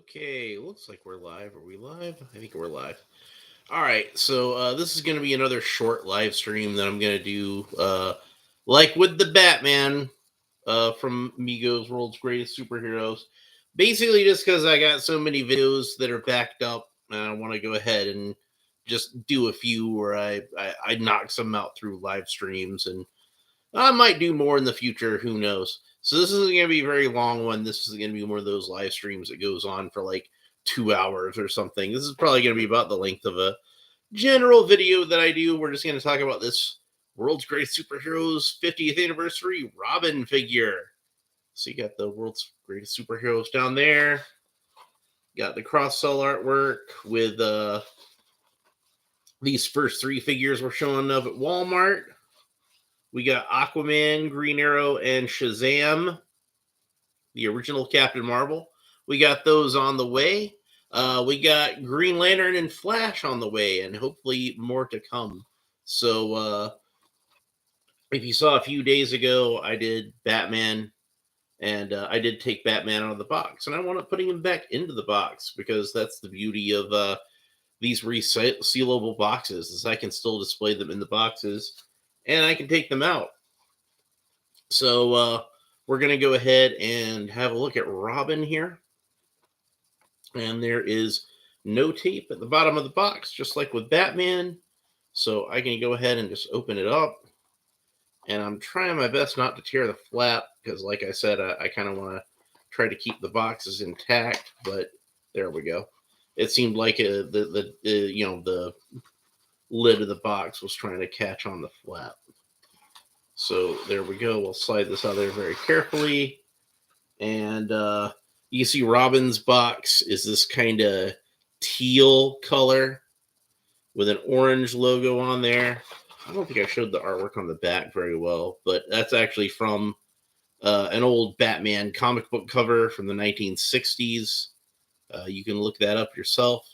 Okay, looks like we're live. Are we live? I think we're live. All right, so this is going to be another short live stream that I'm going to do, like with the Batman from Mego's World's Greatest Superheroes. Basically, just because I got so many videos that are backed up, and I want to go ahead and just do a few where I knock some out through live streams, and I might do more in the future. Who knows? So this isn't going to be a very long one. This is going to be one of those live streams that goes on for like 2 hours or something. This is probably going to be about the length of a general video that I do. We're just going to talk about this World's Greatest Superheroes 50th Anniversary Robin figure. So you got the World's Greatest Superheroes down there. Got the cross-sell artwork with these first three figures we're showing up at Walmart. We got Aquaman, Green Arrow, and Shazam, the original Captain Marvel. We got those on the way. We got Green Lantern and Flash on the way, and hopefully more to come. So, if you saw a few days ago, I did Batman, and I did take Batman out of the box, and I wound up putting him back into the box because that's the beauty of these resealable boxes, is I can still display them in the boxes, and I can take them out. So we're going to go ahead and have a look at Robin here. And there is no tape at the bottom of the box, just like with Batman. So I can go ahead and just open it up. And I'm trying my best not to tear the flap because, like I said, I kind of want to try to keep the boxes intact. But there we go. It seemed like the lid of the box was trying to catch on the flap. So there we go. We'll slide this out there very carefully. And you see Robin's box is this kind of teal color with an orange logo on there. I don't think I showed the artwork on the back very well, but that's actually from an old Batman comic book cover from the 1960s. You can look that up yourself.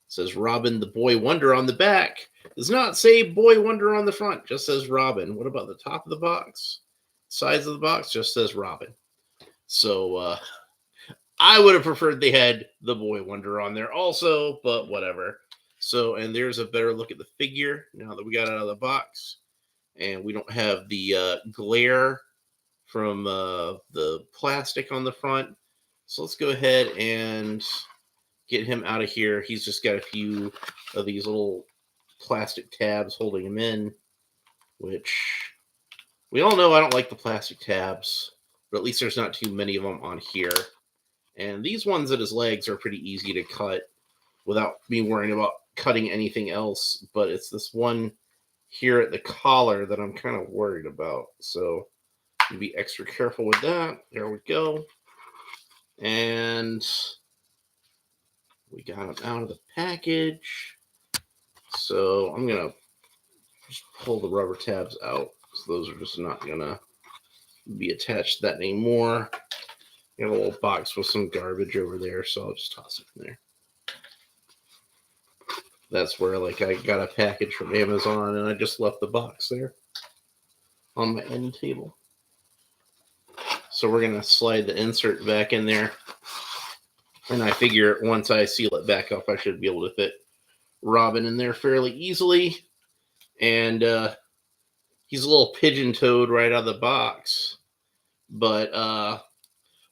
It says Robin the Boy Wonder on the back. Does not say Boy Wonder on the front, just says Robin. What about the top of the box? Sides of the box just says Robin. So I would have preferred they had the Boy Wonder on there also, but whatever. So, and there's a better look at the figure now that we got it out of the box. And we don't have the glare from the plastic on the front. So let's go ahead and get him out of here. He's just got a few of these little plastic tabs holding him in, which we all know I don't like the plastic tabs, but at least there's not too many of them on here. And these ones at his legs are pretty easy to cut without me worrying about cutting anything else. But it's this one here at the collar that I'm kind of worried about. So be extra careful with that. There we go. And we got him out of the package. So I'm going to just pull the rubber tabs out. So those are just not going to be attached to that anymore. Got a little box with some garbage over there, so I'll just toss it in there. That's where, like, I got a package from Amazon, and I just left the box there on my end table. So we're going to slide the insert back in there. And I figure once I seal it back up, I should be able to fit Robin in there fairly easily. And he's a little pigeon-toed right out of the box. But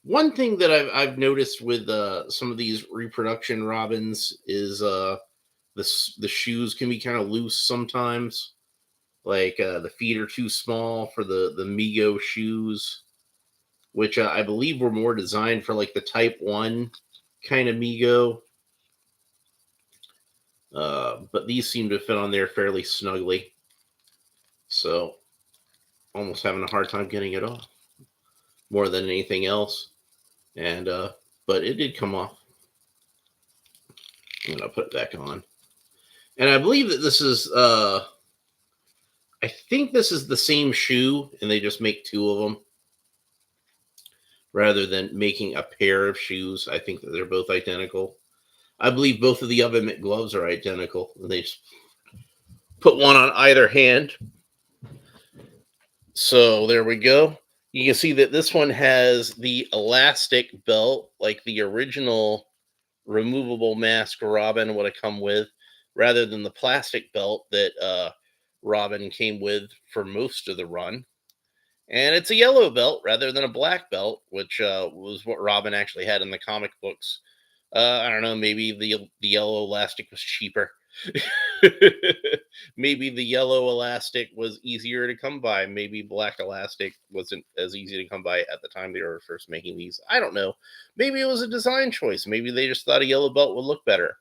one thing that I've noticed with some of these reproduction Robins is the shoes can be kind of loose sometimes. Like the feet are too small for the Mego shoes, which I believe were more designed for like the Type 1 kind of Mego. But these seem to fit on there fairly snugly. So almost having a hard time getting it off more than anything else. And but it did come off. I'm gonna put it back on. And I believe that this is I think this is the same shoe, and they just make two of them rather than making a pair of shoes. I think that they're both identical. I believe both of the Oven Mitt gloves are identical. And they just put one on either hand. So there we go. You can see that this one has the elastic belt like the original removable mask Robin would have come with, rather than the plastic belt that Robin came with for most of the run. And it's a yellow belt rather than a black belt, which was what Robin actually had in the comic books. I don't know. Maybe the yellow elastic was cheaper. Maybe the yellow elastic was easier to come by. Maybe black elastic wasn't as easy to come by at the time they were first making these. I don't know. Maybe it was a design choice. Maybe they just thought a yellow belt would look better.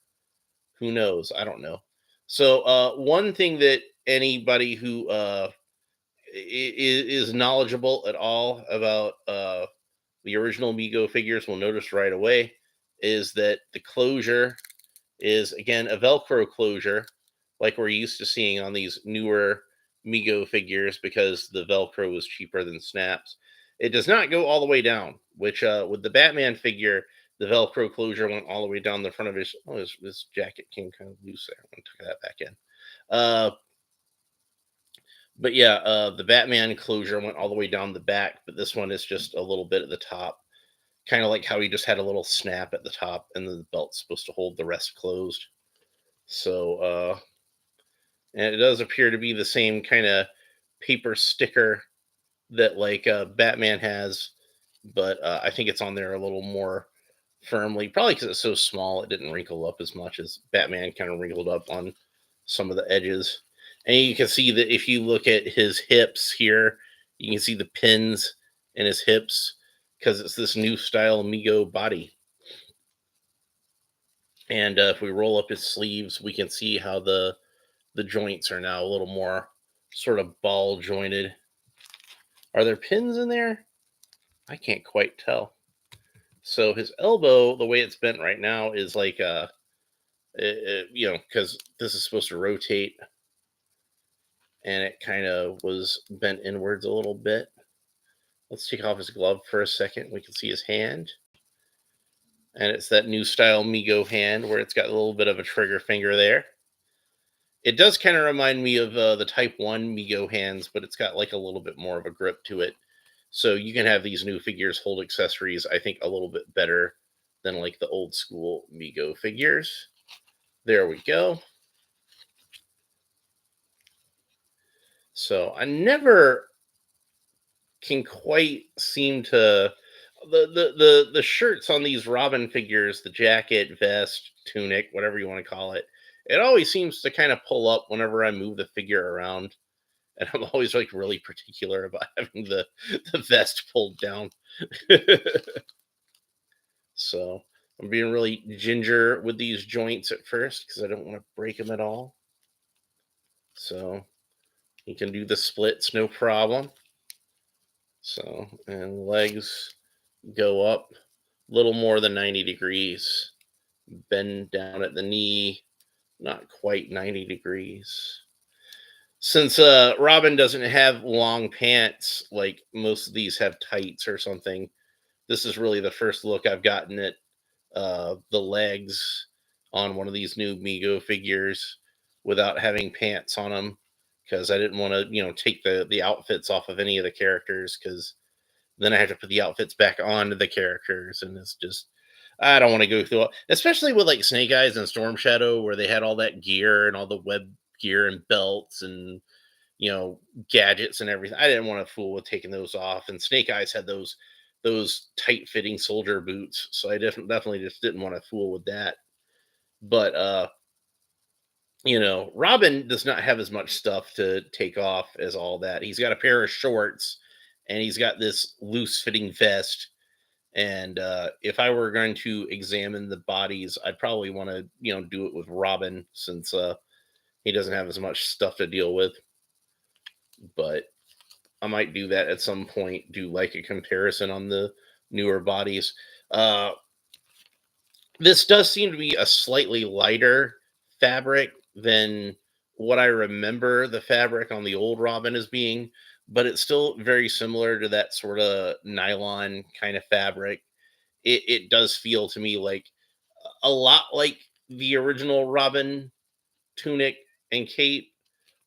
Who knows? I don't know. So one thing that anybody who is knowledgeable at all about the original Mego figures will notice right away is that the closure is again a Velcro closure, like we're used to seeing on these newer Mego figures because the Velcro is cheaper than snaps. It does not go all the way down, which with the Batman figure, the Velcro closure went all the way down the front of his. Oh, his jacket came kind of loose there. I'm gonna tuck that back in. Uh, but yeah, the Batman closure went all the way down the back, but this one is just a little bit at the top, kind of like how he just had a little snap at the top, and the belt's supposed to hold the rest closed. So, and it does appear to be the same kind of paper sticker that like Batman has, but I think it's on there a little more firmly, probably because it's so small it didn't wrinkle up as much as Batman kind of wrinkled up on some of the edges. And you can see that if you look at his hips here, you can see the pins in his hips because it's this new style Mego body. And if we roll up his sleeves, we can see how the joints are now a little more sort of ball jointed. Are there pins in there? I can't quite tell. So his elbow, the way it's bent right now, is like because this is supposed to rotate, and it kind of was bent inwards a little bit. Let's take off his glove for a second. We can see his hand, and it's that new style Mego hand where it's got a little bit of a trigger finger there. It does kind of remind me of the Type 1 Mego hands, but it's got like a little bit more of a grip to it. So you can have these new figures hold accessories, I think, a little bit better than like the old school Mego figures. There we go. So I never can quite seem to the shirts on these Robin figures, the jacket, vest, tunic, whatever you want to call it. It always seems to kind of pull up whenever I move the figure around. And I'm always like really particular about having the vest pulled down. So I'm being really ginger with these joints at first because I don't want to break them at all. So you can do the splits, no problem. So, and legs go up a little more than 90 degrees, bend down at the knee, not quite 90 degrees. Since Robin doesn't have long pants like most of these have tights or something, this is really the first look I've gotten at the legs on one of these new Mego figures without having pants on them because I didn't want to, take the outfits off of any of the characters because then I have to put the outfits back onto the characters, and it's just I don't want to go through, especially with like Snake Eyes and Storm Shadow, where they had all that gear and all the web gear and belts and you know gadgets and everything. I didn't want to fool with taking those off, and Snake Eyes had those tight fitting soldier boots, so I definitely just didn't want to fool with that. But Robin does not have as much stuff to take off as all that. He's got a pair of shorts and he's got this loose fitting vest. And if I were going to examine the bodies, I'd probably want to, do it with Robin since he doesn't have as much stuff to deal with. But I might do that at some point, do like a comparison on the newer bodies. Uh, this does seem to be a slightly lighter fabric than what I remember the fabric on the old Robin as being, but it's still very similar to that sort of nylon kind of fabric. It does feel to me like a lot like the original Robin tunic and cape,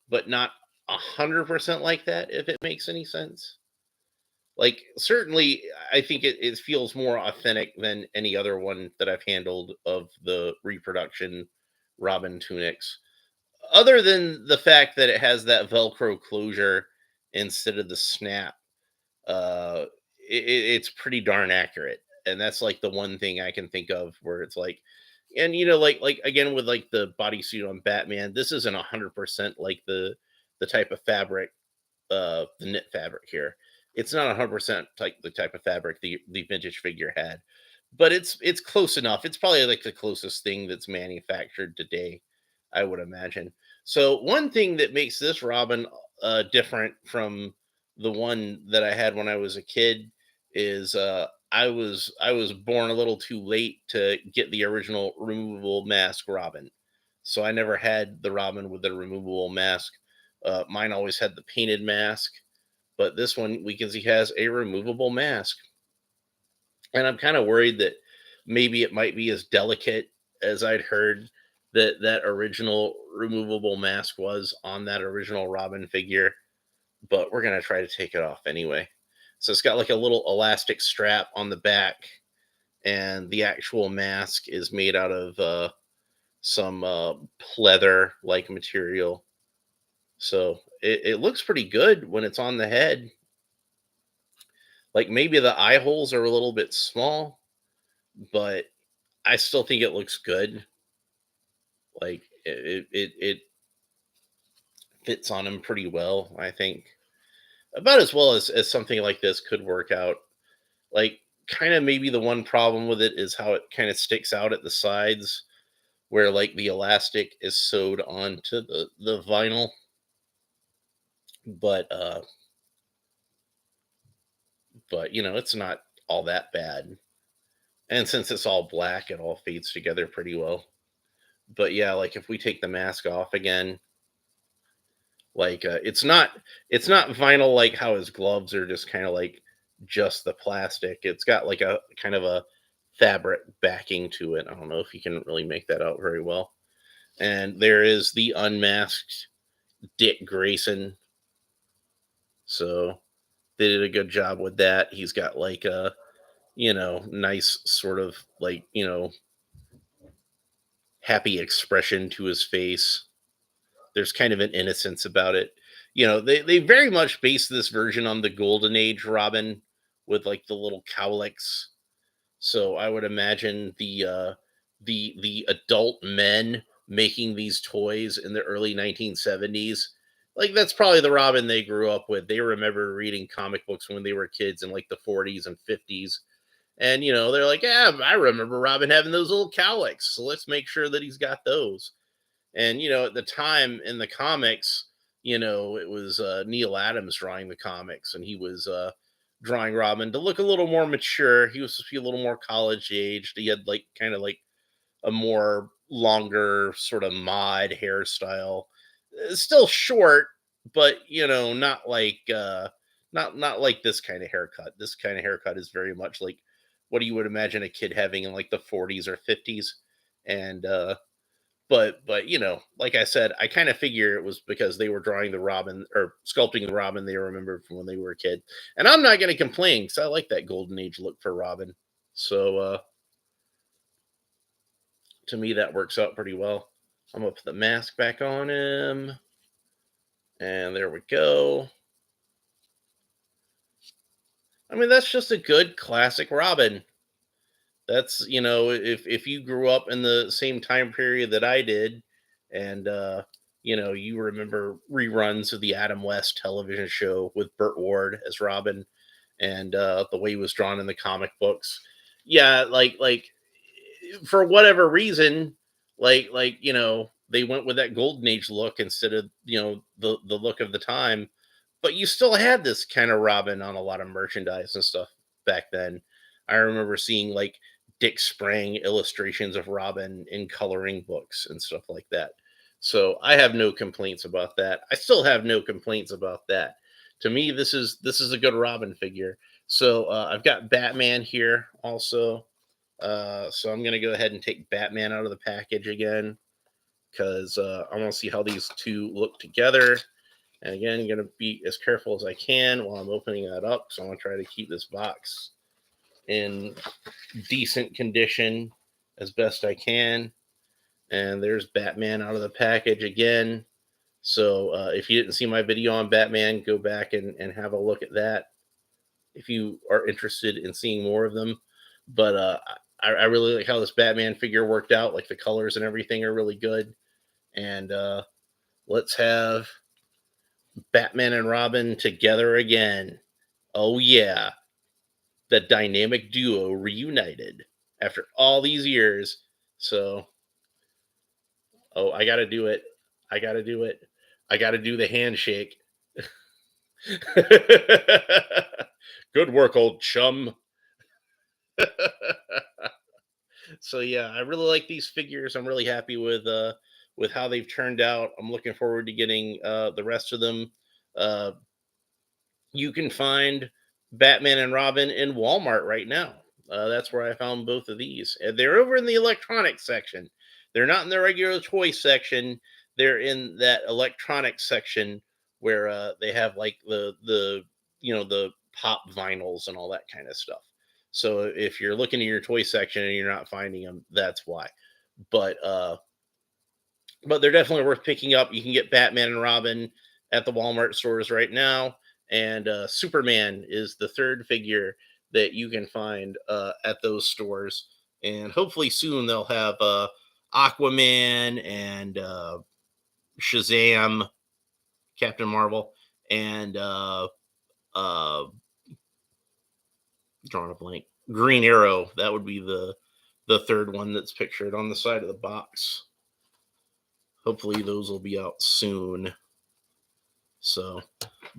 but not 100% like that, if it makes any sense. Like certainly, I think it feels more authentic than any other one that I've handled of the reproduction Robin tunics. Other than the fact that it has that Velcro closure instead of the snap, uh, it's pretty darn accurate, and that's like the one thing I can think of where it's like, and like again with like the bodysuit on Batman, this isn't 100% like the type of fabric, the knit fabric here. It's not 100% like the type of fabric the vintage figure had, but it's close enough. It's probably like the closest thing that's manufactured today, I would imagine. So one thing that makes this Robin different from the one that I had when I was a kid is I was born a little too late to get the original removable mask Robin. So I never had the Robin with the removable mask. Mine always had the painted mask, but this one we can see has a removable mask. And I'm kind of worried that maybe it might be as delicate as I'd heard that that original removable mask was on that original Robin figure, but we're going to try to take it off anyway. So it's got like a little elastic strap on the back, and the actual mask is made out of some pleather like material. So it looks pretty good when it's on the head. Like maybe the eye holes are a little bit small, but I still think it looks good. Like it fits on him pretty well. I think about as well as something like this could work out. Like kind of maybe the one problem with it is how it kind of sticks out at the sides, where like the elastic is sewed onto the vinyl. But it's not all that bad. And since it's all black, it all fades together pretty well. But yeah, like if we take the mask off again, like it's not vinyl like how his gloves are just kind of like just the plastic. It's got like a kind of a fabric backing to it. I don't know if you can really make that out very well. And there is the unmasked Dick Grayson. So they did a good job with that. He's got like a nice sort of like happy expression to his face. There's kind of an innocence about it. They very much base this version on the Golden Age Robin with like the little cowlicks. So I would imagine the adult men making these toys in the early 1970s. Like that's probably the Robin they grew up with. They remember reading comic books when they were kids in like the 40s and 50s. And they're like, yeah, I remember Robin having those little cowlicks. So let's make sure that he's got those. And at the time in the comics, it was Neil Adams drawing the comics, and he was drawing Robin to look a little more mature. He was supposed to be a little more college aged. He had like kind of like a more longer sort of mod hairstyle. Still short, but not like not like this kind of haircut. This kind of haircut is very much like what you would imagine a kid having in like the 40s or 50s. And but like I said, I kind of figure it was because they were drawing the Robin or sculpting the Robin they remembered from when they were a kid. And I'm not going to complain because I like that golden age look for Robin. So to me, that works out pretty well. I'm gonna put the mask back on him, and there we go. I mean, that's just a good classic Robin. That's if you grew up in the same time period that I did, and you remember reruns of the Adam West television show with Burt Ward as Robin, and the way he was drawn in the comic books. Yeah, like for whatever reason, they went with that golden age look instead of the look of the time, but you still had this kind of Robin on a lot of merchandise and stuff back then. I remember seeing like Dick Sprang illustrations of Robin in coloring books and stuff like that. So I have no complaints about that. I still have no complaints about that. To me, this is a good Robin figure. So I've got Batman here also. So I'm gonna go ahead and take Batman out of the package again because I want to see how these two look together. And again, I'm going to be as careful as I can while I'm opening that up. So I want to try to keep this box in decent condition as best I can. And there's Batman out of the package again. So if you didn't see my video on Batman, go back and have a look at that if you are interested in seeing more of them. But I really like how this Batman figure worked out. Like the colors and everything are really good. And let's have Batman and Robin together again. Oh, yeah. The dynamic duo reunited after all these years. So, oh, I got to do it. I got to do it. I got to do the handshake. Good work, old chum. So yeah, I really like these figures. I'm really happy with how they've turned out. I'm looking forward to getting the rest of them. Uh, you can find Batman and Robin in Walmart right now. That's where I found both of these. And they're over in the electronics section. They're not in the regular toy section. They're in that electronics section where they have like the pop vinyls and all that kind of stuff. So if you're looking at your toy section and you're not finding them, that's why. But but they're definitely worth picking up. You can get Batman and Robin at the Walmart stores right now, and Superman is the third figure that you can find at those stores. And hopefully soon they'll have Aquaman and Shazam, Captain Marvel, and uh, drawing a blank, Green Arrow. That would be the third one that's pictured on the side of the box. Hopefully those will be out soon. So,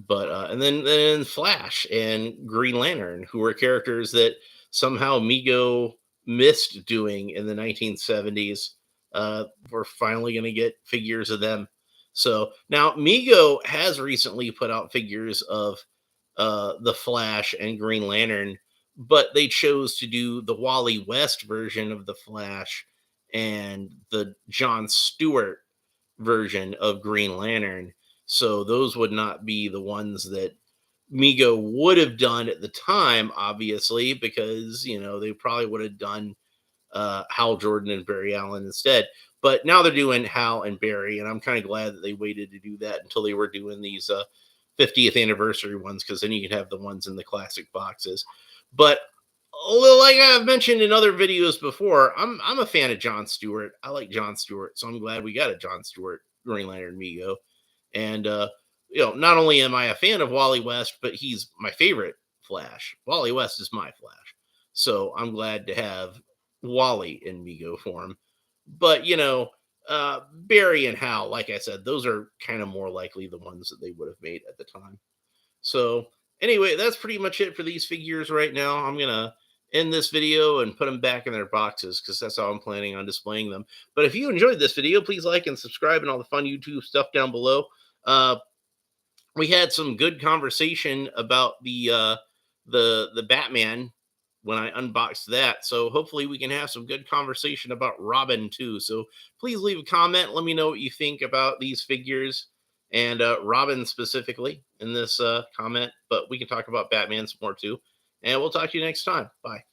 but and then Flash and Green Lantern, who were characters that somehow Mego missed doing in the 1970s. We're finally going to get figures of them. So now Mego has recently put out figures of the Flash and Green Lantern, but they chose to do the Wally West version of the Flash and the John Stewart version of Green Lantern. So those would not be the ones that Mego would have done at the time, obviously, because they probably would have done Hal Jordan and Barry Allen instead. But now they're doing Hal and Barry, and I'm kind of glad that they waited to do that until they were doing these 50th anniversary ones, because then you can have the ones in the classic boxes. But like I've mentioned in other videos before, I'm a fan of John Stewart. I like John Stewart, so I'm glad we got a John Stewart Green Lantern Mego. And not only am I a fan of Wally West, but he's my favorite Flash. Wally West is my Flash, so I'm glad to have Wally in Mego form. But Barry and Hal, like I said, those are kind of more likely the ones that they would have made at the time. So anyway, that's pretty much it for these figures right now. I'm gonna end this video and put them back in their boxes because that's how I'm planning on displaying them. But if you enjoyed this video, please like and subscribe and all the fun YouTube stuff down below. Uh, we had some good conversation about the Batman when I unboxed that. So hopefully we can have some good conversation about Robin too. So please leave a comment. Let me know what you think about these figures and Robin specifically in this comment. But we can talk about Batman some more too. And we'll talk to you next time. Bye.